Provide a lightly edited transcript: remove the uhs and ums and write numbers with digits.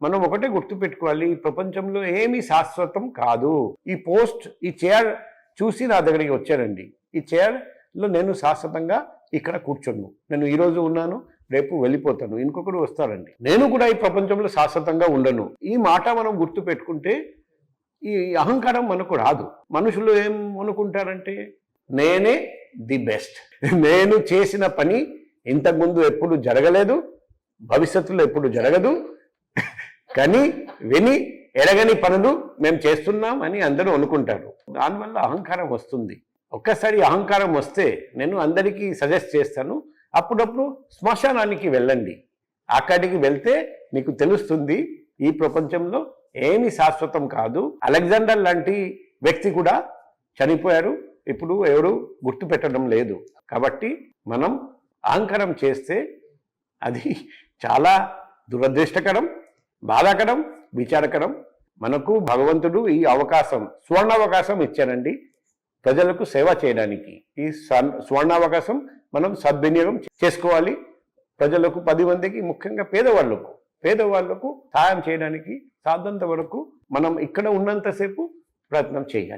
మనం ఒకటే గుర్తుపెట్టుకోవాలి, ఈ ప్రపంచంలో ఏమీ శాశ్వతం కాదు. ఈ చైర్ చూసి నా దగ్గరికి వచ్చారండి. ఈ చైర్లో నేను శాశ్వతంగా ఇక్కడ కూర్చోను. నేను ఈరోజు ఉన్నాను, రేపు వెళ్ళిపోతాను, ఇంకొకరు వస్తారండి. నేను కూడా ఈ ప్రపంచంలో శాశ్వతంగా ఉండను. ఈ మాట మనం గుర్తుపెట్టుకుంటే ఈ అహంకారం మనకు రాదు. మనుషులు ఏం అనుకుంటారంటే నేనే ది బెస్ట్, నేను చేసిన పని ఇంతకుముందు ఎప్పుడు జరగలేదు, భవిష్యత్తులో ఎప్పుడు జరగదు, కానీ విని ఎరగని పనులు మేము చేస్తున్నాం అని అందరూ అనుకుంటారు. దానివల్ల అహంకారం వస్తుంది. ఒక్కసారి అహంకారం వస్తే నేను అందరికీ సజెస్ట్ చేస్తాను, అప్పుడప్పుడు శ్మశానానికి వెళ్ళండి. అక్కడికి వెళ్తే మీకు తెలుస్తుంది ఈ ప్రపంచంలో ఏమీ శాశ్వతం కాదు. అలెగ్జాండర్ లాంటి వ్యక్తి కూడా చనిపోయారు, ఇప్పుడు ఎవరు గుర్తుపెట్టడం లేదు. కాబట్టి మనం అహంకారం చేస్తే అది చాలా దురదృష్టకరం, బాధాకరం, విచారకరం. మనకు భగవంతుడు ఈ స్వర్ణావకాశం ఇచ్చారండి ప్రజలకు సేవ చేయడానికి. ఈ స్వర్ణావకాశం మనం సద్వినియోగం చేసుకోవాలి. ప్రజలకు 10 మందికి, ముఖ్యంగా పేదవాళ్లకు సహాయం చేయడానికి సాధ్యంత వరకు మనం ఇక్కడ ఉన్నంతసేపు ప్రయత్నం చేయాలి.